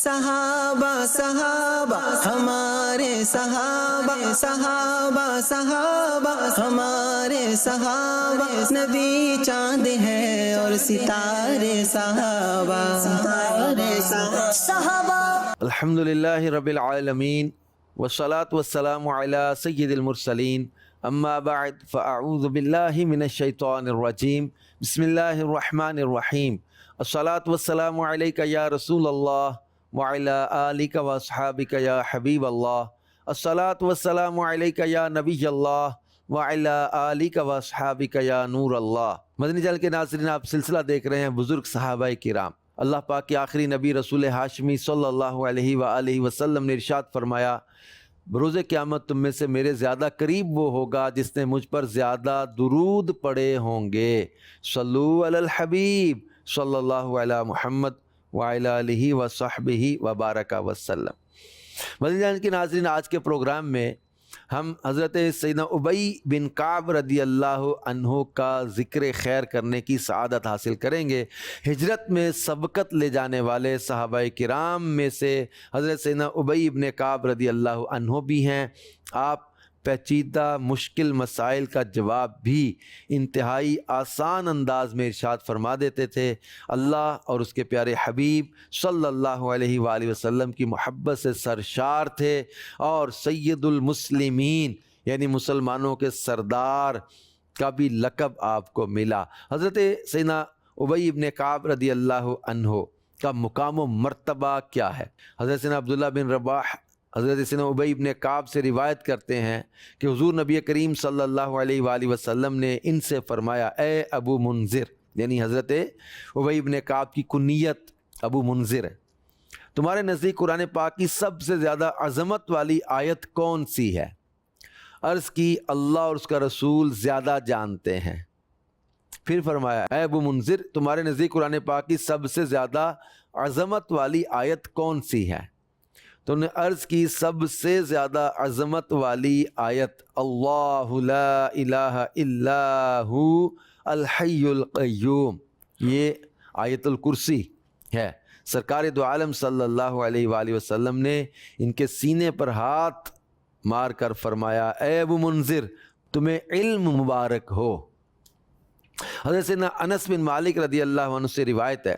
صحابہ صحابہ ہمارے صحابہ صحابہ صحابہ ہمارے صحابہ، نبی چاند ہے اور ستارے صحابہ صحابہ۔ الحمدللہ رب العالمین والصلاة والسلام علی سید المرسلین، اما بعد فاعوذ باللہ من الشیطان الرجیم، بسم اللہ الرحمن الرحیم۔ الصلاة والسلام علیک یا رسول اللہ وعلی آلک واصحابک یا حبیب اللہ۔ الصلاة والسلام علیک یا نبی اللہ وعلی آلک واصحابک یا نور اللہ۔ مدنی چینل کے ناظرین، آپ سلسلہ دیکھ رہے ہیں بزرگ صحابہ کرام۔ اللہ پاک کے آخری نبی رسول ہاشمی صلی اللہ علیہ وآلہ وسلم نے ارشاد فرمایا، بروز قیامت تم میں سے میرے زیادہ قریب وہ ہوگا جس نے مجھ پر زیادہ درود پڑے ہوں گے۔ صلو علی الحبیب صلی اللہ علی محمد وعلی آلہ وصحبہ وبارک وسلم۔ مدنی چینل کے ناظرین، آج کے پروگرام میں ہم حضرت سیدنا ابی بن کعب رضی اللہ عنہ کا ذکر خیر کرنے کی سعادت حاصل کریں گے۔ ہجرت میں سبقت لے جانے والے صحابہ کرام میں سے حضرت سیدنا ابی بن کعب رضی اللہ عنہ بھی ہیں۔ آپ پیچیدہ مشکل مسائل کا جواب بھی انتہائی آسان انداز میں ارشاد فرما دیتے تھے۔ اللہ اور اس کے پیارے حبیب صلی اللہ علیہ وآلہ وسلم کی محبت سے سرشار تھے، اور سید المسلمین یعنی مسلمانوں کے سردار کا بھی لقب آپ کو ملا۔ حضرت سیدنا ابی بن کعب رضی اللہ عنہ کا مقام و مرتبہ کیا ہے؟ حضرت سیدنا عبداللہ بن رباح حضرت سیدنا ابی بن کعب سے روایت کرتے ہیں کہ حضور نبی کریم صلی اللہ علیہ وآلہ وسلم نے ان سے فرمایا، اے ابو منذر، یعنی حضرت ابی بن کعب کی کنیت ابو منذر ہے، تمہارے نزدیک قرآن پاک کی سب سے زیادہ عظمت والی آیت کون سی ہے؟ عرض کی، اللہ اور اس کا رسول زیادہ جانتے ہیں۔ پھر فرمایا، اے ابو منذر، تمہارے نزدیک قرآن پاک کی سب سے زیادہ عظمت والی آیت کون سی ہے؟ تو انہوں نے عرض کی، سب سے زیادہ عظمت والی آیت اللہ لا الہ الا ہو الحی القیوم، یہ آیت الکرسی ہے۔ سرکار دو عالم صلی اللہ علیہ وآلہ وسلم نے ان کے سینے پر ہاتھ مار کر فرمایا، اے ابو منذر، تمہیں علم مبارک ہو۔ حضرت سیدنا انس بن مالک رضی اللہ عنہ سے روایت ہے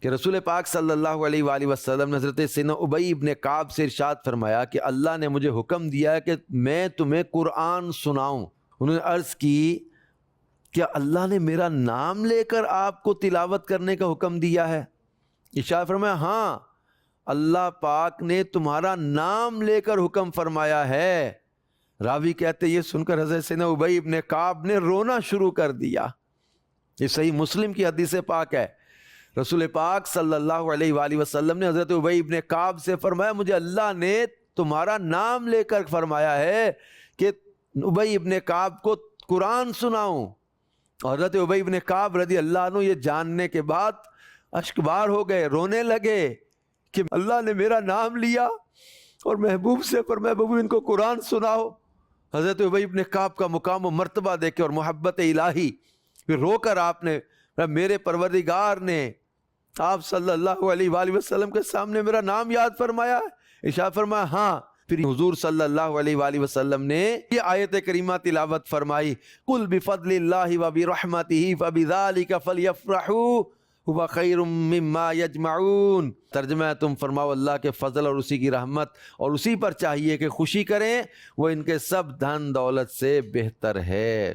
کہ رسول پاک صلی اللہ علیہ وآلہ وسلم نے حضرت سیدنا ابی بن کعب سے ارشاد فرمایا کہ اللہ نے مجھے حکم دیا ہے کہ میں تمہیں قرآن سناؤں۔ انہوں نے عرض کی، کیا اللہ نے میرا نام لے کر آپ کو تلاوت کرنے کا حکم دیا ہے؟ ارشاد فرمایا، ہاں، اللہ پاک نے تمہارا نام لے کر حکم فرمایا ہے۔ راوی کہتے یہ سن کر حضرت سیدنا ابی بن کعب نے رونا شروع کر دیا۔ یہ صحیح مسلم کی حدیث پاک ہے۔ رسول پاک صلی اللہ علیہ وآلہ وسلم نے حضرت ابی بن کعب سے فرمایا، مجھے اللہ نے تمہارا نام لے کر فرمایا ہے کہ ابی بن کعب کو قرآن سناؤں۔ حضرت ابی بن کعب رضی اللہ عنہ یہ جاننے کے بعد اشکبار ہو گئے، رونے لگے کہ اللہ نے میرا نام لیا اور محبوب سے فرمایا محبوب ان کو قرآن سناؤ۔ حضرت ابی بن کعب کا مقام و مرتبہ دیکھے اور محبت الہی، پھر رو کر آپ نے، میرے پروردگار نے آپ صلی اللہ علیہ وآلہ وسلم کے سامنے میرا نام یاد فرمایا، ارشاد فرمایا ہاں۔ پھر حضور صلی اللہ علیہ وآلہ وسلم نے یہ آیت کریمہ تلاوت فرمائی، قل بفضل اللہ وبرحمتہ فبذلک فلیفرحوا هو خیر مما یجمعون۔ ترجمہ ہے، تم فرماؤ اللہ کے فضل اور اسی کی رحمت اور اسی پر چاہیے کہ خوشی کریں، وہ ان کے سب دھن دولت سے بہتر ہے۔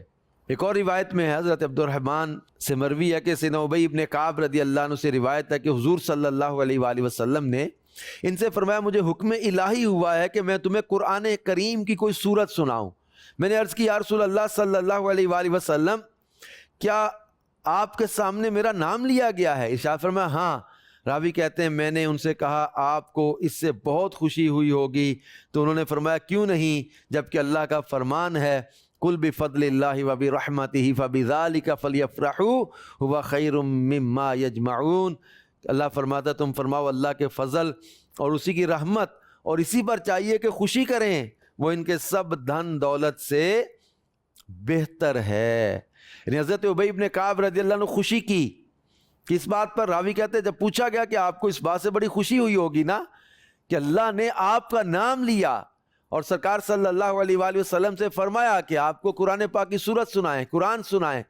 ایک اور روایت میں ہے، حضرت عبد الرحمن سے مروی ہے کہ سیدنا ابی بن کعب رضی اللہ عنہ سے روایت ہے کہ حضور صلی اللہ علیہ وآلہ وسلم نے ان سے فرمایا، مجھے حکم الہی ہوا ہے کہ میں تمہیں قرآن کریم کی کوئی سورت سناؤں۔ میں نے عرض کی، یا رسول اللہ صلی اللہ علیہ وآلہ وسلم، کیا آپ کے سامنے میرا نام لیا گیا ہے؟ ارشاد فرمایا ہاں۔ راوی کہتے ہیں میں نے ان سے کہا، آپ کو اس سے بہت خوشی ہوئی ہوگی، تو انہوں نے فرمایا کیوں نہیں، جبکہ اللہ کا فرمان ہے، قل بفضل اللہ وبرحمتہ فبذلک فلیفرحوا هو خیر مما یجمعون۔ اللہ فرماتا تم فرماؤ اللہ کے فضل اور اسی کی رحمت اور اسی پر چاہیے کہ خوشی کریں، وہ ان کے سب دھن دولت سے بہتر ہے۔ یعنی حضرت ابی بن کعب رضی اللہ عنہ خوشی کی کس بات پر؟ راوی کہتے ہیں جب پوچھا گیا کہ آپ کو اس بات سے بڑی خوشی ہوئی ہوگی نا کہ اللہ نے آپ کا نام لیا اور سرکار صلی اللہ علیہ وآلہ وسلم سے فرمایا کہ آپ کو قرآن پاک کی سورت سنائیں، قرآن سنائیں،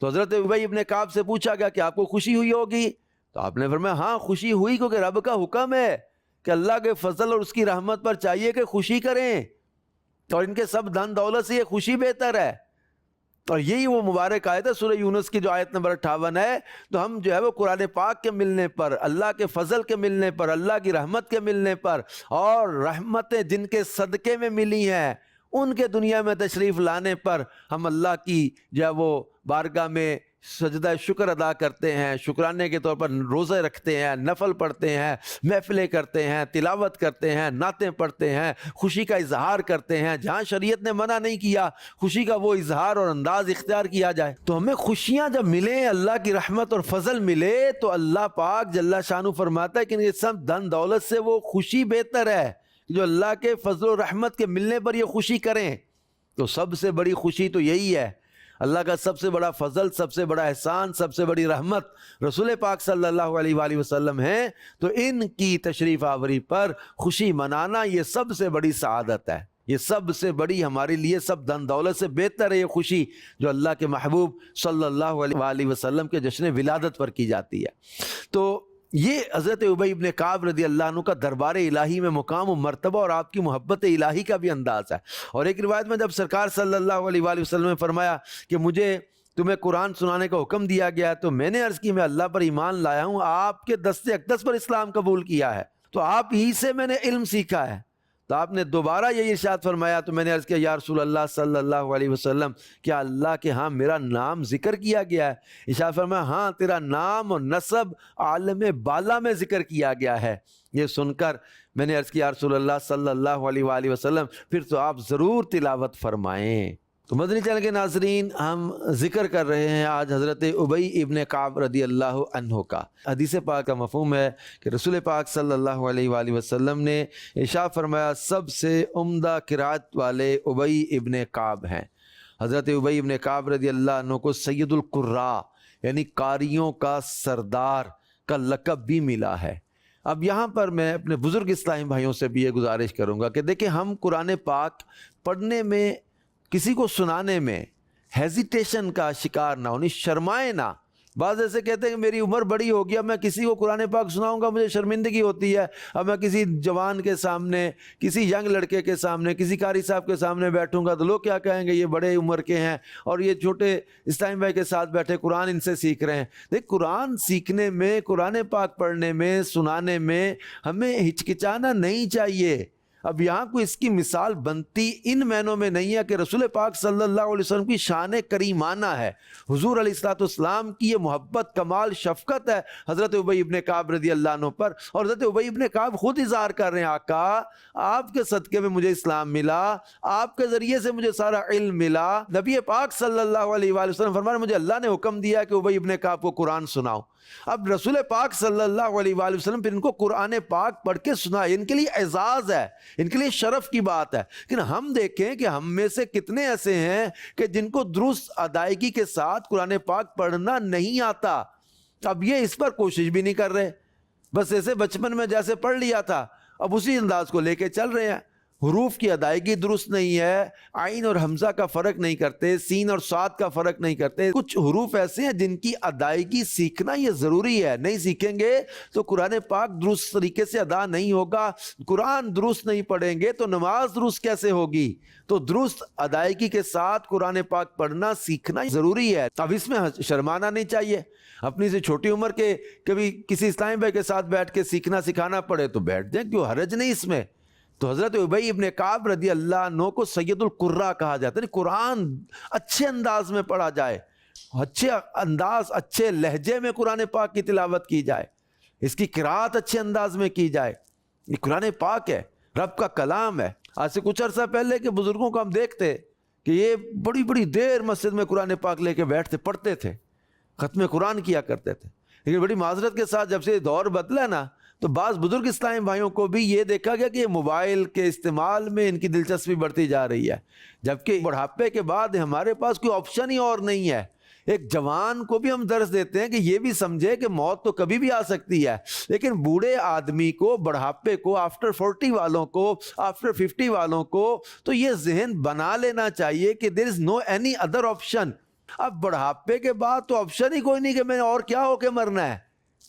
تو حضرت ابی ابن کعب سے پوچھا گیا کہ آپ کو خوشی ہوئی ہوگی؟ تو آپ نے فرمایا ہاں خوشی ہوئی، کیونکہ رب کا حکم ہے کہ اللہ کے فضل اور اس کی رحمت پر چاہیے کہ خوشی کریں، اور ان کے سب دھن دولت سے یہ خوشی بہتر ہے۔ اور یہی وہ مبارک آیت ہے سورہ یونس کی جو آیت نمبر 58 ہے۔ تو ہم جو ہے وہ قرآن پاک کے ملنے پر، اللہ کے فضل کے ملنے پر، اللہ کی رحمت کے ملنے پر، اور رحمتیں جن کے صدقے میں ملی ہیں ان کے دنیا میں تشریف لانے پر ہم اللہ کی جو ہے وہ بارگاہ میں سجدہ شکر ادا کرتے ہیں، شکرانے کے طور پر روزے رکھتے ہیں، نفل پڑھتے ہیں، محفلیں کرتے ہیں، تلاوت کرتے ہیں، نعتیں پڑھتے ہیں، خوشی کا اظہار کرتے ہیں۔ جہاں شریعت نے منع نہیں کیا خوشی کا وہ اظہار اور انداز اختیار کیا جائے۔ تو ہمیں خوشیاں جب ملیں، اللہ کی رحمت اور فضل ملے، تو اللہ پاک جل شانہ فرماتا ہے کہ ان کے سب دھن دولت سے وہ خوشی بہتر ہے جو اللہ کے فضل و رحمت کے ملنے پر یہ خوشی کریں۔ تو سب سے بڑی خوشی تو یہی ہے، اللہ کا سب سے بڑا فضل، سب سے بڑا احسان، سب سے بڑی رحمت رسول پاک صلی اللہ علیہ وآلہ وسلم ہیں۔ تو ان کی تشریف آوری پر خوشی منانا یہ سب سے بڑی سعادت ہے، یہ سب سے بڑی ہمارے لیے سب دھن دولت سے بہتر ہے یہ خوشی جو اللہ کے محبوب صلی اللہ علیہ وآلہ وسلم کے جشن ولادت پر کی جاتی ہے۔ تو یہ حضرت ابی ابن کعب رضی اللہ عنہ کا دربار الہی میں مقام و مرتبہ اور آپ کی محبت الہی کا بھی انداز ہے۔ اور ایک روایت میں جب سرکار صلی اللہ علیہ وآلہ وسلم نے فرمایا کہ مجھے تمہیں قرآن سنانے کا حکم دیا گیا، تو میں نے عرض کی میں اللہ پر ایمان لایا ہوں، آپ کے دست اقدس پر اسلام قبول کیا ہے، تو آپ ہی سے میں نے علم سیکھا ہے۔ تو آپ نے دوبارہ یہ ارشاد فرمایا، تو میں نے عرض کیا یا رسول اللہ صلی اللہ علیہ وسلم کیا اللہ کے ہاں میرا نام ذکر کیا گیا ہے؟ ارشاد فرمایا ہاں تیرا نام اور نسب عالم بالا میں ذکر کیا گیا ہے۔ یہ سن کر میں نے عرض کیا یا رسول اللہ صلی اللہ علیہ وآلہ وسلم پھر تو آپ ضرور تلاوت فرمائیں۔ تو مدنی چینل کے ناظرین، ہم ذکر کر رہے ہیں آج حضرت ابی ابن کعب رضی اللہ عنہ کا۔ حدیث پاک کا مفہوم ہے کہ رسول پاک صلی اللہ علیہ وآلہ وسلم نے ارشاد فرمایا سب سے عمدہ قرات والے ابی ابن کعب ہیں۔ حضرت ابی ابن کعب رضی اللہ عنہ کو سید القراء یعنی قاریوں کا سردار کا لقب بھی ملا ہے۔ اب یہاں پر میں اپنے بزرگ اسلامی بھائیوں سے بھی یہ گزارش کروں گا کہ دیکھیں ہم قرآن پاک پڑھنے میں، کسی کو سنانے میں ہیزیٹیشن کا شکار نہ ہونی، شرمائے نہ۔ بعض ایسے کہتے ہیں کہ میری عمر بڑی ہو گیا، میں کسی کو قرآن پاک سناؤں گا مجھے شرمندگی ہوتی ہے، اب میں کسی جوان کے سامنے، کسی ینگ لڑکے کے سامنے، کسی قاری صاحب کے سامنے بیٹھوں گا تو لوگ کیا کہیں گے یہ بڑے عمر کے ہیں اور یہ چھوٹے اسلامی بھائی کے ساتھ بیٹھے قرآن ان سے سیکھ رہے ہیں۔ دیکھ قرآن سیکھنے میں، قرآن پاک پڑھنے میں، سنانے میں ہمیں ہچکچانا نہیں چاہیے۔ اب یہاں کوئی اس کی مثال بنتی ان معنوں میں نہیں ہے کہ رسول پاک صلی اللہ علیہ وسلم کی شان کریمانہ ہے، حضور علیہ الصلوۃ والسلام کی یہ محبت، کمال، شفقت ہے حضرت ابی ابن کعب رضی اللہ عنہ پر۔ اور حضرت ابی ابن کعب خود اظہار کر رہے ہیں آقا آپ کے صدقے میں مجھے اسلام ملا، آپ کے ذریعے سے مجھے سارا علم ملا۔ نبی پاک صلی اللہ علیہ وآلہ وسلم فرمایا مجھے اللہ نے حکم دیا کہ ابی ابن کعب کو قرآن سناؤ۔ اب رسول پاک صلی اللہ علیہ وآلہ وسلم پھر ان کو قرآن پاک پڑھ کے سنائے، ان کے لیے اعزاز ہے، ان کے لیے شرف کی بات ہے۔ لیکن ہم دیکھیں کہ ہم میں سے کتنے ایسے ہیں کہ جن کو درست ادائیگی کے ساتھ قرآن پاک پڑھنا نہیں آتا۔ اب یہ اس پر کوشش بھی نہیں کر رہے، بس ایسے بچپن میں جیسے پڑھ لیا تھا اب اسی انداز کو لے کے چل رہے ہیں۔ حروف کی ادائیگی درست نہیں ہے، عین اور حمزہ کا فرق نہیں کرتے، سین اور صاد کا فرق نہیں کرتے۔ کچھ حروف ایسے ہیں جن کی ادائیگی سیکھنا یہ ضروری ہے، نہیں سیکھیں گے تو قرآن پاک درست طریقے سے ادا نہیں ہوگا۔ قرآن درست نہیں پڑھیں گے تو نماز درست کیسے ہوگی؟ تو درست ادائیگی کے ساتھ قرآن پاک پڑھنا سیکھنا ضروری ہے۔ اب اس میں شرمانا نہیں چاہیے، اپنی سے چھوٹی عمر کے کبھی کسی اسلامی بھائی کے ساتھ بیٹھ کے سیکھنا سکھانا پڑے تو بیٹھ جائیں، کیوں حرج نہیں اس میں۔ تو حضرت ابی ابن کعب رضی اللہ عنہ کو سید القراء کہا جاتا ہے، قرآن اچھے انداز میں پڑھا جائے، اچھے انداز، اچھے لہجے میں قرآن پاک کی تلاوت کی جائے، اس کی قرات اچھے انداز میں کی جائے۔ یہ قرآن پاک ہے، رب کا کلام ہے۔ آج سے کچھ عرصہ پہلے کے بزرگوں کو ہم دیکھتے کہ یہ بڑی بڑی دیر مسجد میں قرآن پاک لے کے بیٹھتے، پڑھتے تھے، ختم قرآن کیا کرتے تھے۔ لیکن بڑی معذرت کے ساتھ جب سے دور بدلا نا تو بعض بزرگ اسلامی بھائیوں کو بھی یہ دیکھا گیا کہ یہ موبائل کے استعمال میں ان کی دلچسپی بڑھتی جا رہی ہے، جبکہ بڑھاپے کے بعد ہمارے پاس کوئی آپشن ہی اور نہیں ہے۔ ایک جوان کو بھی ہم درس دیتے ہیں کہ یہ بھی سمجھے کہ موت تو کبھی بھی آ سکتی ہے، لیکن بوڑھے آدمی کو، بڑھاپے کو، آفٹر 40 والوں کو، آفٹر 50 والوں کو تو یہ ذہن بنا لینا چاہیے کہ دیر از نو اینی ادر آپشن. اب بڑھاپے کے بعد تو آپشن ہی کوئی نہیں کہ میں اور کیا ہو کے مرنا ہے.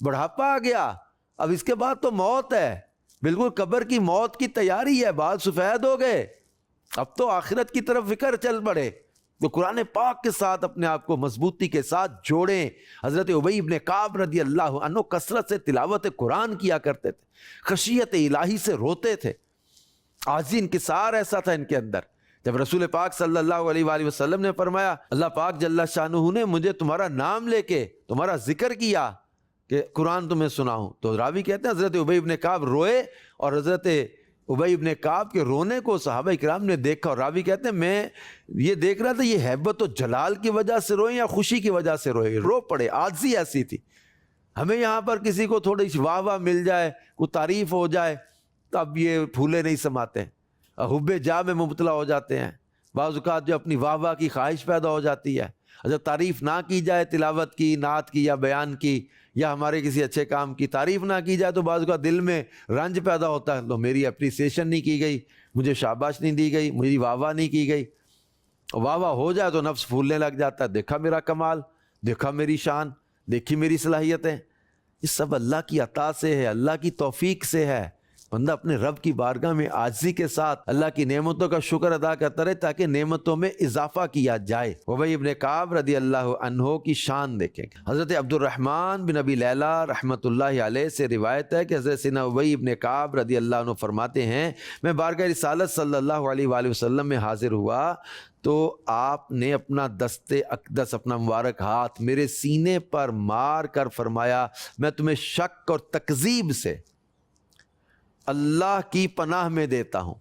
بڑھاپا آ گیا، اب اس کے بعد تو موت ہے، بالکل قبر کی موت کی تیاری ہے، بال سفید ہو گئے، اب تو آخرت کی طرف فکر چل پڑے. تو قرآن پاک کے ساتھ اپنے آپ کو مضبوطی کے ساتھ جوڑیں. حضرت ابی ابن کعب رضی اللہ عنہ کثرت سے تلاوت قرآن کیا کرتے تھے، خشیت الہی سے روتے تھے، عاجزی انکسار ایسا تھا ان کے اندر. جب رسول پاک صلی اللہ علیہ وآلہ وسلم نے فرمایا اللہ پاک جل شانہ نے مجھے تمہارا نام لے کے تمہارا ذکر کیا کہ قرآن تمہیں سناؤں، تو راوی کہتے ہیں حضرت ابی ابن کعب روئے، اور حضرت ابی ابن کعب کے رونے کو صحابہ کرام نے دیکھا، اور راوی کہتے ہیں میں یہ دیکھ رہا تھا یہ ہیبت و جلال کی وجہ سے روئے یا خوشی کی وجہ سے روئے، رو پڑے. عاجزی ایسی تھی. ہمیں یہاں پر کسی کو تھوڑی واہ واہ مل جائے، کوئی تعریف ہو جائے، تب یہ پھولے نہیں سماتے، حب جاہ میں مبتلا ہو جاتے ہیں. بعض اوقات جو اپنی واہ واہ کی خواہش پیدا ہو جاتی ہے، جب تعریف نہ کی جائے تلاوت کی، نعت کی یا بیان کی یا ہمارے کسی اچھے کام کی تعریف نہ کی جائے تو بعض اوقات دل میں رنج پیدا ہوتا ہے، تو میری اپریسیشن نہیں کی گئی، مجھے شاباش نہیں دی گئی، میری واہ واہ نہیں کی گئی. واہ واہ ہو جائے تو نفس پھولنے لگ جاتا ہے، دیکھا میرا کمال، دیکھا میری شان، دیکھی میری صلاحیتیں. یہ سب اللہ کی عطا سے ہے، اللہ کی توفیق سے ہے. بندہ اپنے رب کی بارگاہ میں عاجزی کے ساتھ اللہ کی نعمتوں کا شکر ادا کرتا رہے تاکہ نعمتوں میں اضافہ کیا جائے. ابی ابن کعب رضی اللہ عنہ کی شان دیکھیں. حضرت عبد الرحمن بن ابی لیلہ رحمۃ اللہ علیہ سے روایت ہے کہ حضرت سیدنا ابی ابن کعب رضی اللہ عنہ فرماتے ہیں میں بارگاہ رسالت صلی اللہ علیہ وآلہ وسلم میں حاضر ہوا تو آپ نے اپنا دست اقدس، اپنا مبارک ہاتھ میرے سینے پر مار کر فرمایا میں تمہیں شک اور تکذیب سے اللہ کی پناہ میں دیتا ہوں.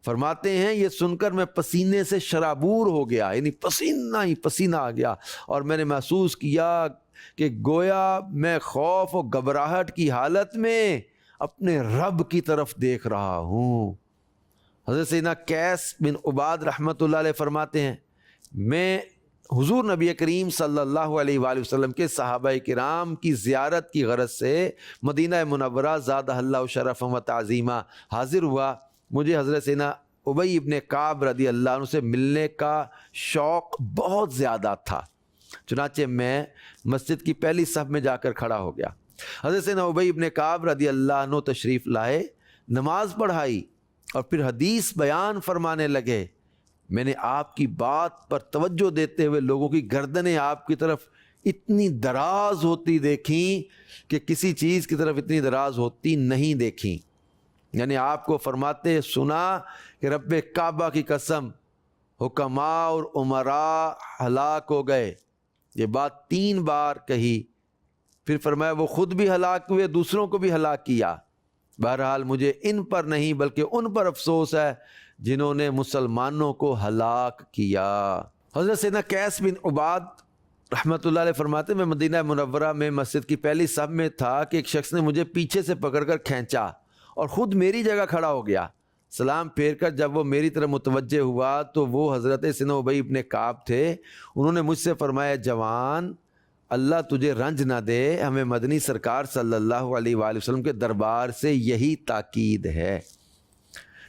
فرماتے ہیں یہ سن کر میں پسینے سے شرابور ہو گیا، یعنی پسینہ ہی پسینہ آ گیا، اور میں نے محسوس کیا کہ گویا میں خوف و گھبراہٹ کی حالت میں اپنے رب کی طرف دیکھ رہا ہوں. حضرت سیدنا قیس بن عباد رحمۃ اللہ علیہ فرماتے ہیں میں حضور نبی کریم صلی اللہ علیہ وآلہ وسلم کے صحابہ کرام کی زیارت کی غرض سے مدینہ منورہ زادہ اللہ شرف و تعظیمہ حاضر ہوا. مجھے حضرت سیدنا ابی ابن کعب رضی اللہ عنہ سے ملنے کا شوق بہت زیادہ تھا، چنانچہ میں مسجد کی پہلی صف میں جا کر کھڑا ہو گیا. حضرت سیدنا ابی ابن کعب رضی اللہ عنہ تشریف لائے، نماز پڑھائی اور پھر حدیث بیان فرمانے لگے. میں نے آپ کی بات پر توجہ دیتے ہوئے لوگوں کی گردنیں آپ کی طرف اتنی دراز ہوتی دیکھیں کہ کسی چیز کی طرف اتنی دراز ہوتی نہیں دیکھیں. یعنی آپ کو فرماتے سنا کہ رب کعبہ کی قسم حکماء اور عمراء ہلاک ہو گئے. یہ بات 3 بار کہی، پھر فرمایا وہ خود بھی ہلاک ہوئے، دوسروں کو بھی ہلاک کیا. بہرحال مجھے ان پر نہیں بلکہ ان پر افسوس ہے جنہوں نے مسلمانوں کو ہلاک کیا. حضرت سیدنا قیس بن عباد رحمۃ اللہ علیہ فرماتے میں مدینہ منورہ میں مسجد کی پہلی صف میں تھا کہ ایک شخص نے مجھے پیچھے سے پکڑ کر کھینچا اور خود میری جگہ کھڑا ہو گیا. سلام پھیر کر جب وہ میری طرف متوجہ ہوا تو وہ حضرت سیدنا ابی ابن کعب تھے. انہوں نے مجھ سے فرمایا جوان اللہ تجھے رنج نہ دے، ہمیں مدنی سرکار صلی اللہ علیہ وآلہ وسلم کے دربار سے یہی تاکید ہے.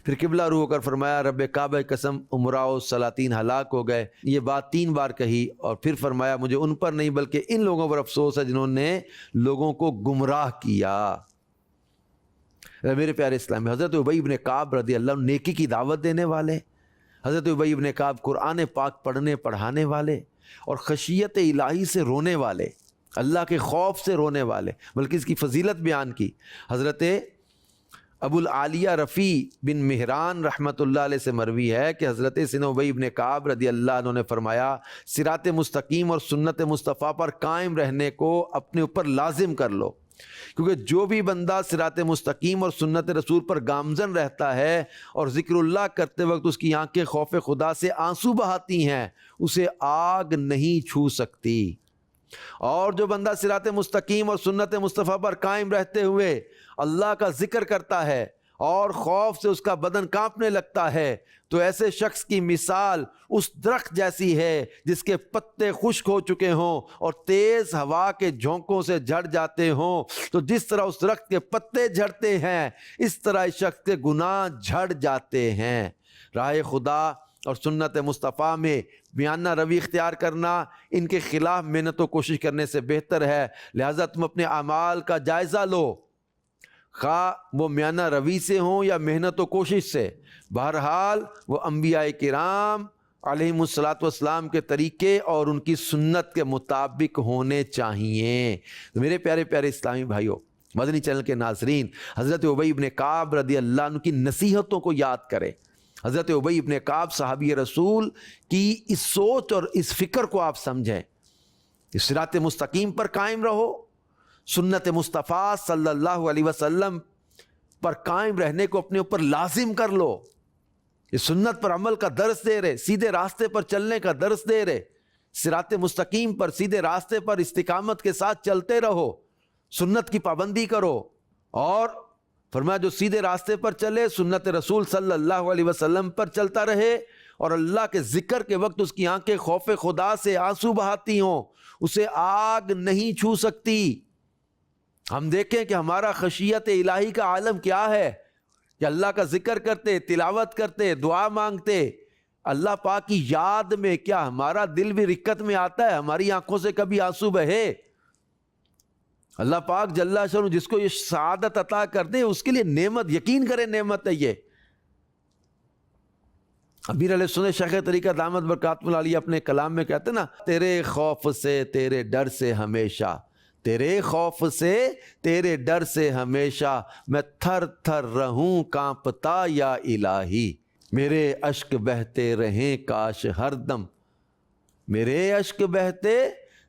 پھر قبلہ رو ہو کر فرمایا رب کعبہ قسم عمراء و سلاطین ہلاک ہو گئے. یہ بات 3 بار کہی اور پھر فرمایا مجھے ان پر نہیں بلکہ ان لوگوں پر افسوس ہے جنہوں نے لوگوں کو گمراہ کیا. میرے پیارے اسلامی، حضرت ابی ابن کعب رضی اللہ عنہ نیکی کی دعوت دینے والے، حضرت ابی ابن کعب قرآن پاک پڑھنے پڑھانے والے اور خشیت الہی سے رونے والے، اللہ کے خوف سے رونے والے، بلکہ اس کی فضیلت بیان کی. حضرت ابو العالیہ رفیع بن مہران رحمۃ اللہ علیہ سے مروی ہے کہ حضرت سیدنا ابی ابن کعب رضی اللہ عنہ نے فرمایا صراط مستقیم اور سنت مصطفیٰ پر قائم رہنے کو اپنے اوپر لازم کر لو، کیونکہ جو بھی بندہ صراط مستقیم اور سنت رسول پر گامزن رہتا ہے اور ذکر اللہ کرتے وقت اس کی آنکھیں خوف خدا سے آنسو بہاتی ہیں اسے آگ نہیں چھو سکتی. اور جو بندہ صراط مستقیم اور سنت مصطفیٰ پر قائم رہتے ہوئے اللہ کا ذکر کرتا ہے اور خوف سے اس کا بدن کانپنے لگتا ہے، تو ایسے شخص کی مثال اس درخت جیسی ہے جس کے پتے خشک ہو چکے ہوں اور تیز ہوا کے جھونکوں سے جھڑ جاتے ہوں۔ تو جس طرح اس درخت کے پتے جھڑتے ہیں، اس طرح اس شخص کے گناہ جھڑ جاتے ہیں۔ راہ خدا اور سنت مصطفیٰ میں میانہ روی اختیار کرنا ان کے خلاف محنت و کوشش کرنے سے بہتر ہے۔ لہٰذا تم اپنے اعمال کا جائزہ لو، خواہ وہ میانہ روی سے ہوں یا محنت و کوشش سے، بہرحال وہ انبیاء کرام علیہم الصلاۃ والسلام کے طریقے اور ان کی سنت کے مطابق ہونے چاہیے۔ میرے پیارے پیارے اسلامی بھائیوں، مدنی چینل کے ناظرین، حضرت ابی بن کعب رضی اللہ عنہ کی نصیحتوں کو یاد کریں۔ حضرت ابی بن کعب صحابی رسول کی اس سوچ اور اس فکر کو آپ سمجھیں۔ اس صراط مستقیم پر قائم رہو، سنت مصطفیٰ صلی اللہ علیہ وسلم پر قائم رہنے کو اپنے اوپر لازم کر لو۔ اس سنت پر عمل کا درس دے رہے، سیدھے راستے پر چلنے کا درس دے رہے، صراط مستقیم پر سیدھے راستے پر استقامت کے ساتھ چلتے رہو، سنت کی پابندی کرو، اور فرمایا جو سیدھے راستے پر چلے سنت رسول صلی اللہ علیہ وسلم پر چلتا رہے، اور اللہ کے ذکر کے وقت اس کی آنکھیں خوف خدا سے آنسو بہاتی ہوں، اسے آگ نہیں چھو سکتی۔ ہم دیکھیں کہ ہمارا خشیت الہی کا عالم کیا ہے، کہ اللہ کا ذکر کرتے، تلاوت کرتے، دعا مانگتے، اللہ پاک کی یاد میں کیا ہمارا دل بھی رکت میں آتا ہے؟ ہماری آنکھوں سے کبھی آنسو بہے؟ اللہ پاک جل شانہ جس کو یہ سعادت عطا کر دے اس کے لیے نعمت، یقین کرے نعمت ہے یہ۔ امیر علیہ سنت شیخ طریقہ دامت برکاتہ العالیہ اپنے کلام میں کہتے ہیں نا، تیرے خوف سے تیرے ڈر سے ہمیشہ، تیرے خوف سے تیرے ڈر سے ہمیشہ، میں تھر تھر رہوں کانپتا یا الہی، میرے اشک بہتے رہیں کاش ہر دم، میرے اشک بہتے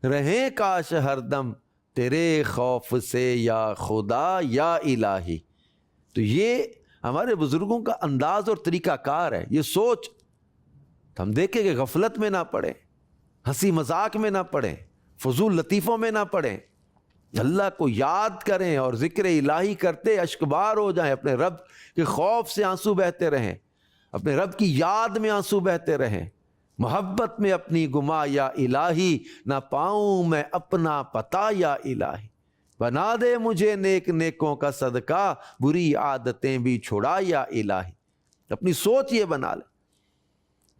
رہیں کاش ہر دم، تیرے خوف سے یا خدا یا الہی۔ تو یہ ہمارے بزرگوں کا انداز اور طریقہ کار ہے، یہ سوچ ہم دیکھیں کہ غفلت میں نہ پڑیں، ہنسی مذاق میں نہ پڑیں، فضول لطیفوں میں نہ پڑیں، اللہ کو یاد کریں اور ذکر الہی کرتے اشکبار ہو جائیں، اپنے رب کے خوف سے آنسو بہتے رہیں، اپنے رب کی یاد میں آنسو بہتے رہیں، محبت میں اپنی گما یا الہی، نہ پاؤں میں اپنا پتا یا الہی، بنا دے مجھے نیک نیکوں کا صدقہ، بری عادتیں بھی چھڑا یا الہی۔ اپنی سوچ یہ بنا لیں،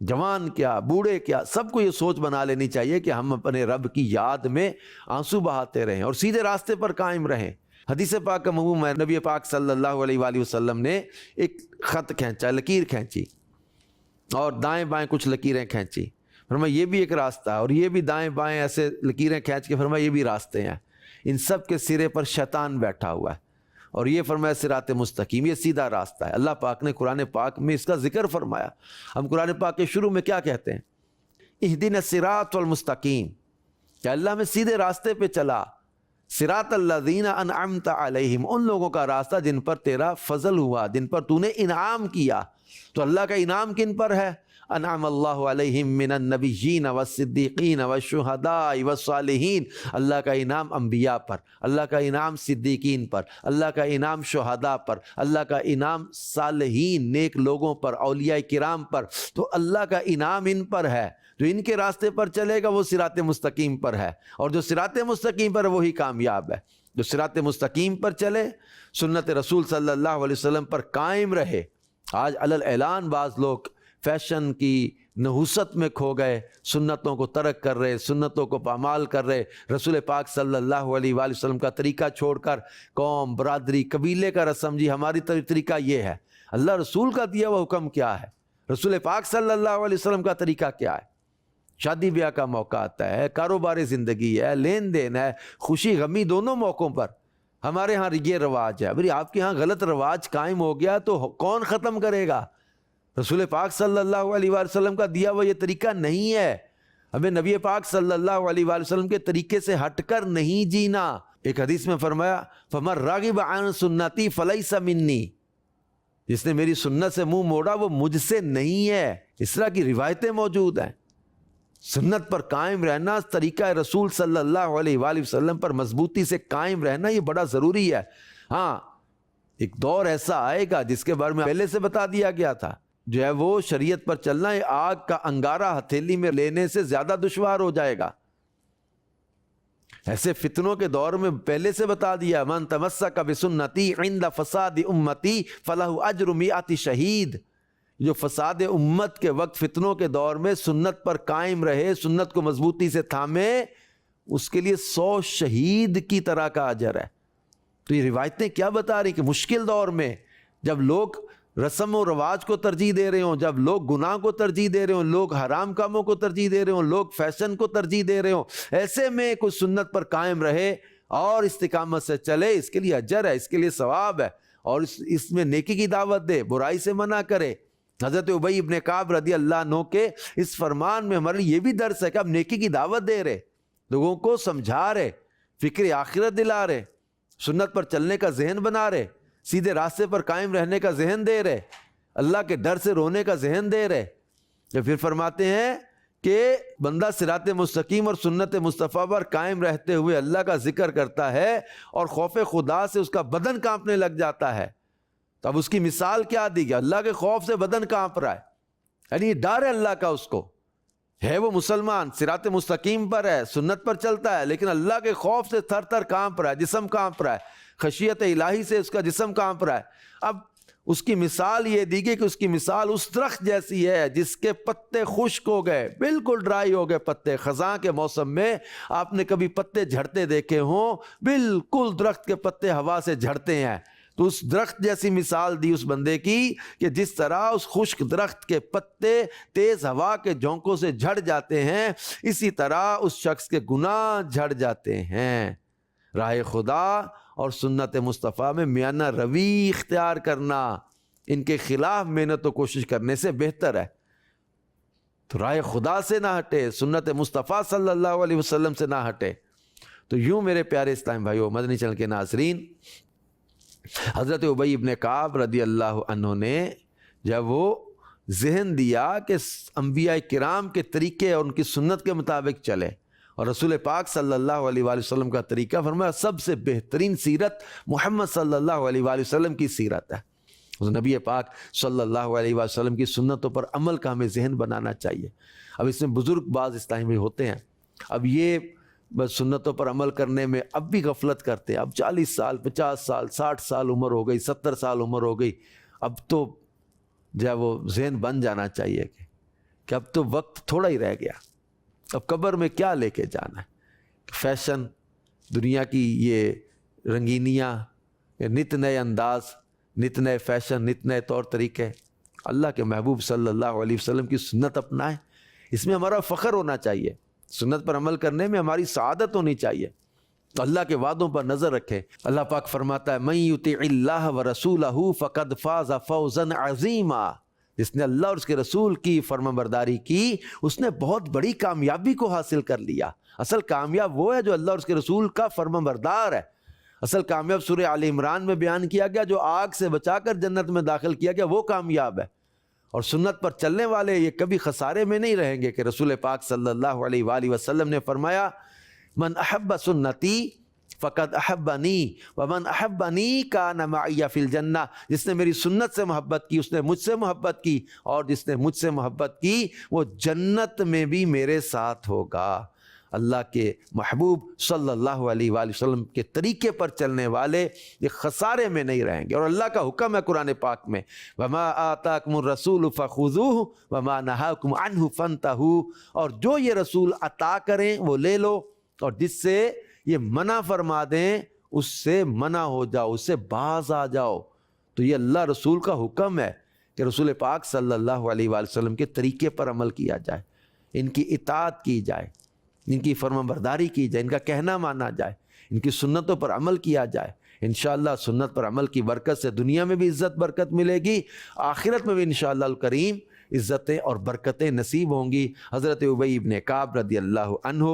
جوان کیا بوڑھے کیا سب کو یہ سوچ بنا لینی چاہیے کہ ہم اپنے رب کی یاد میں آنسو بہاتے رہیں اور سیدھے راستے پر قائم رہیں۔ حدیث پاک کا مفہوم ہے، نبی پاک صلی اللہ علیہ وآلہ وسلم نے ایک خط کھینچا، لکیر کھینچی اور دائیں بائیں کچھ لکیریں کھینچی، فرمایا یہ بھی ایک راستہ ہے، اور یہ بھی دائیں بائیں ایسے لکیریں کھینچ کے فرمایا یہ بھی راستے ہیں، ان سب کے سرے پر شیطان بیٹھا ہوا ہے، اور یہ فرمایا صراط مستقیم، یہ سیدھا راستہ ہے۔ اللہ پاک نے قرآن پاک میں اس کا ذکر فرمایا۔ ہم قرآن پاک کے شروع میں کیا کہتے ہیں؟ اہدنا الصراط المستقیم، کہ اللہ میں سیدھے راستے پہ چلا، صراط الذین انعمت علیہم، ان لوگوں کا راستہ جن پر تیرا فضل ہوا، جن پر تو نے انعام کیا۔ تو اللہ کا انعام کن پر ہے؟ انعم اللہ علیہم من النبیین والصدیقین والشہداء والصالحین، اللہ کا انعام انبیاء پر، اللہ کا انعام صدیقین پر، اللہ کا انعام شہداء پر، اللہ کا انعام صالحین نیک لوگوں پر، اولیاء کرام پر۔ تو اللہ کا انعام ان پر ہے، جو ان کے راستے پر چلے گا وہ صراط مستقیم پر ہے، اور جو صراط مستقیم پر وہی کامیاب ہے۔ جو صراط مستقیم پر چلے، سنت رسول صلی اللہ علیہ وسلم پر قائم رہے۔ آج علی اعلان بعض لوگ فیشن کی نحوست میں کھو گئے، سنتوں کو ترک کر رہے، سنتوں کو پامال کر رہے، رسول پاک صلی اللہ علیہ وآلہ وسلم کا طریقہ چھوڑ کر قوم، برادری، قبیلے کا رسم، جی ہماری طریقہ یہ ہے۔ اللہ رسول کا دیا ہوا حکم کیا ہے؟ رسول پاک صلی اللہ علیہ وسلم کا طریقہ کیا ہے؟ شادی بیاہ کا موقع آتا ہے، کاروباری زندگی ہے، لین دین ہے، خوشی غمی دونوں موقعوں پر ہمارے ہاں یہ رواج ہے۔ بھئی آپ کے ہاں غلط رواج قائم ہو گیا تو کون ختم کرے گا؟ رسول پاک صلی اللہ علیہ وآلہ وسلم کا دیا ہوا یہ طریقہ نہیں ہے، ہمیں نبی پاک صلی اللہ علیہ وآلہ وسلم کے طریقے سے ہٹ کر نہیں جینا۔ ایک حدیث میں فرمایا فَمَن رَغِبَ عَن سُنَّتِي فَلَيْسَ مِنِّي، جس نے میری سنت سے منہ موڑا وہ مجھ سے نہیں ہے۔ اس طرح کی روایتیں موجود ہیں۔ سنت پر قائم رہنا، طریقہ رسول صلی اللہ علیہ وآلہ وسلم پر مضبوطی سے قائم رہنا، یہ بڑا ضروری ہے۔ ہاں، ایک دور ایسا آئے گا جس کے بارے میں پہلے سے بتا دیا گیا تھا، جو ہے وہ شریعت پر چلنا ہے آگ کا انگارہ ہتھیلی میں لینے سے زیادہ دشوار ہو جائے گا۔ ایسے فتنوں کے دور میں پہلے سے بتا دیا، من تمسک بسنتی عند فساد امتی فلہ اجر مئات شہید، جو فساد امت کے وقت فتنوں کے دور میں سنت پر قائم رہے، سنت کو مضبوطی سے تھامے، اس کے لیے 100 شہید کی طرح کا اجر ہے۔ تو یہ روایتیں کیا بتا رہی کہ مشکل دور میں جب لوگ رسم و رواج کو ترجیح دے رہے ہوں، جب لوگ گناہ کو ترجیح دے رہے ہوں، لوگ حرام کاموں کو ترجیح دے رہے ہوں، لوگ فیشن کو ترجیح دے رہے ہوں، ایسے میں کوئی سنت پر قائم رہے اور استقامت سے چلے، اس کے لیے اجر ہے، اس کے لیے ثواب ہے، اور اس میں نیکی کی دعوت دے، برائی سے منع کرے۔ حضرت ابی ابن کعب رضی اللہ عنہ کے اس فرمان میں ہمارے یہ بھی درس ہے کہ اب نیکی کی دعوت دے رہے، لوگوں کو سمجھا رہے، فکر آخرت دلا رہے، سنت پر چلنے کا ذہن بنا رہے، سیدھے راستے پر قائم رہنے کا ذہن دے رہے، اللہ کے ڈر سے رونے کا ذہن دے رہے۔ یا پھر فرماتے ہیں کہ بندہ صراط مستقیم اور سنت مصطفیٰ پر قائم رہتے ہوئے اللہ کا ذکر کرتا ہے اور خوف خدا سے اس کا بدن کانپنے لگ جاتا ہے، تو اب اس کی مثال کیا دی گئی؟ اللہ کے خوف سے بدن کانپ رہا ہے، یعنی ڈر ہے اللہ کا، اس کو ہے، وہ مسلمان صراط مستقیم پر ہے، سنت پر چلتا ہے، لیکن اللہ کے خوف سے تھر تھر کانپ رہا ہے، جسم کانپ رہا ہے، خشیت الہی سے اس کا جسم کانپ رہا ہے۔ اب اس کی مثال یہ دی گئی کہ اس کی مثال اس درخت جیسی ہے جس کے پتے خشک ہو گئے، بالکل ڈرائی ہو گئے پتے۔ خزاں کے موسم میں آپ نے کبھی پتے جھڑتے دیکھے ہوں، بالکل درخت کے پتے ہوا سے جھڑتے ہیں، تو اس درخت جیسی مثال دی اس بندے کی کہ جس طرح اس خشک درخت کے پتے تیز ہوا کے جھونکوں سے جھڑ جاتے ہیں، اسی طرح اس شخص کے گناہ جھڑ جاتے ہیں۔ راہ خدا اور سنت مصطفیٰ میں میانہ روی اختیار کرنا ان کے خلاف محنت و کوشش کرنے سے بہتر ہے۔ تو راہ خدا سے نہ ہٹے، سنت مصطفیٰ صلی اللہ علیہ وسلم سے نہ ہٹے۔ تو یوں میرے پیارے اسلام بھائیو، مدنی چینل کے ناظرین، حضرت ابی ابن کعب رضی اللہ عنہ نے جب وہ ذہن دیا کہ انبیاء کرام کے طریقے اور ان کی سنت کے مطابق چلے، اور رسول پاک صلی اللہ علیہ وآلہ وسلم کا طریقہ، فرمایا سب سے بہترین سیرت محمد صلی اللہ علیہ وآلہ وسلم کی سیرت ہے۔ اس نبی پاک صلی اللہ علیہ وآلہ وسلم کی سنتوں پر عمل کا ہمیں ذہن بنانا چاہیے۔ اب اس میں بزرگ بعض اسلامی ہوتے ہیں، اب یہ بس سنتوں پر عمل کرنے میں اب بھی غفلت کرتے ہیں، اب 40 سال 50 سال 60 سال عمر ہو گئی، 70 سال عمر ہو گئی، اب تو جو ہے وہ ذہن بن جانا چاہیے کہ اب تو وقت تھوڑا ہی رہ گیا، اب قبر میں کیا لے کے جانا ہے۔ فیشن، دنیا کی یہ رنگینیاں، نت نئے انداز، نت نئے فیشن، نت نئے طور طریقے، اللہ کے محبوب صلی اللہ علیہ وسلم کی سنت اپنائیں، اس میں ہمارا فخر ہونا چاہیے، سنت پر عمل کرنے میں ہماری سعادت ہونی چاہیے، تو اللہ کے وعدوں پر نظر رکھیں۔ اللہ پاک فرماتا ہے من یطع اللہ ورسولہ فقد فاز فوزا عظیما، جس نے اللہ اور اس کے رسول کی فرمانبرداری کی، اس نے بہت بڑی کامیابی کو حاصل کر لیا۔ اصل کامیاب وہ ہے جو اللہ اور اس کے رسول کا فرمانبردار ہے۔ اصل کامیاب سورہ آل عمران میں بیان کیا گیا، جو آگ سے بچا کر جنت میں داخل کیا گیا وہ کامیاب ہے، اور سنت پر چلنے والے یہ کبھی خسارے میں نہیں رہیں گے۔ کہ رسول پاک صلی اللہ علیہ وآلہ وسلم نے فرمایا من احب سنتی فقد احبنی ومن احبنی کان معی فی الجنہ، جس نے میری سنت سے محبت کی اس نے مجھ سے محبت کی، اور جس نے مجھ سے محبت کی وہ جنت میں بھی میرے ساتھ ہوگا۔ اللہ کے محبوب صلی اللہ علیہ وآلہ وسلم کے طریقے پر چلنے والے یہ خسارے میں نہیں رہیں گے، اور اللہ کا حکم ہے قرآن پاک میں وما آتاکم الرسول فخذوہ وما نہاکم عنہ فانتہوا، اور جو یہ رسول عطا کریں وہ لے لو، اور جس سے یہ منع فرما دیں اس سے منع ہو جاؤ، اس سے باز آ جاؤ۔ تو یہ اللہ رسول کا حکم ہے کہ رسول پاک صلی اللہ علیہ وآلہ وسلم کے طریقے پر عمل کیا جائے، ان کی اطاعت کی جائے، ان کی فرمانبرداری کی جائے، ان کا کہنا مانا جائے، ان کی سنتوں پر عمل کیا جائے۔ انشاءاللہ سنت پر عمل کی برکت سے دنیا میں بھی عزت برکت ملے گی، آخرت میں بھی انشاءاللہ الکریم عزتیں اور برکتیں نصیب ہوں گی۔ حضرت ابی ابن کعب رضی اللہ عنہ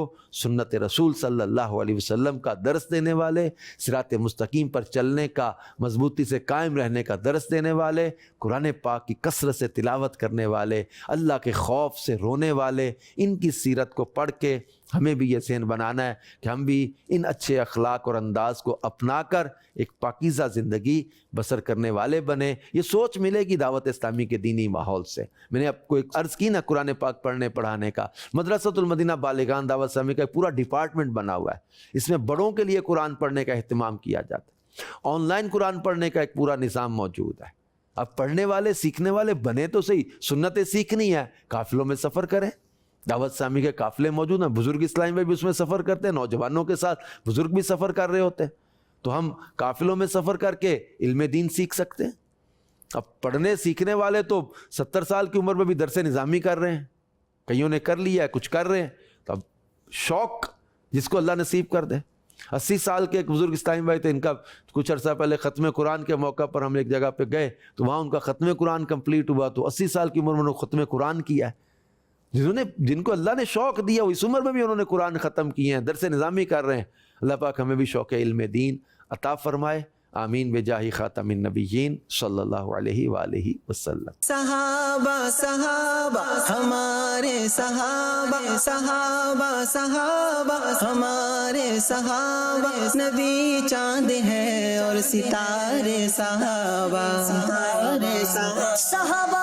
سنت رسول صلی اللہ علیہ وسلم کا درس دینے والے، صراط مستقیم پر چلنے کا، مضبوطی سے قائم رہنے کا درس دینے والے، قرآن پاک کی کثرت سے تلاوت کرنے والے، اللہ کے خوف سے رونے والے، ان کی سیرت کو پڑھ کے ہمیں بھی یہ ذہن بنانا ہے کہ ہم بھی ان اچھے اخلاق اور انداز کو اپنا کر ایک پاکیزہ زندگی بسر کرنے والے بنے. یہ سوچ ملے گی دعوت اسلامی کے دینی ماحول سے. میں نے آپ کو ایک عرض کی نا قرآن پاک پڑھنے پڑھانے کا. مدرسۃ المدینہ بالغان دعوت اسلامی کا ایک پورا ڈپارٹمنٹ بنا ہوا ہے. اس میں بڑوں کے لیے قرآن پڑھنے کا اہتمام کیا جاتا ہے. آن لائن قرآن پڑھنے کا ایک پورا نظام موجود ہے. اب پڑھنے والے سیکھنے والے بنے تو صحیح. سنتیں سیکھنی ہے قافلوں میں سفر کریں. دعوت اسلامی کے قافلے موجود ہیں. بزرگ اسلامی میں بھی اس میں سفر کرتے ہیں. نوجوانوں کے ساتھ بزرگ بھی سفر کر رہے ہوتے ہیں. تو ہم قافلوں میں سفر کر کے علم دین سیکھ سکتے ہیں. اب پڑھنے سیکھنے والے تو 70 سال کی عمر میں بھی درس نظامی کر رہے ہیں. کئیوں نے کر لیا ہے, کچھ کر رہے ہیں. تو اب شوق جس کو اللہ نصیب کر دے. 80 سال کے ایک بزرگ اسلامی بھائی تھے, ان کا کچھ عرصہ پہلے ختم قرآن کے موقع پر ہم ایک جگہ پہ گئے تو وہاں ان کا ختم قرآن کمپلیٹ ہوا. تو 80 سال کی عمر میں انہوں نے ختم قرآن کیا ہے. جن کو اللہ نے شوق دیا وہ اس عمر میں بھی انہوں نے قرآن ختم کیے ہیں, درس نظامی کر رہے ہیں. اللہ پاک ہمیں بھی شوق علم دین عطا فرمائے. آمین بجاہ خاتم النبیین صلی اللہ علیہ وآلہ وسلم. صحابہ صحابہ ہمارے صحابہ صحابہ صحابہ ہمارے صحابہ نبی چاند ہے اور ستارے صحابہ. صحابہ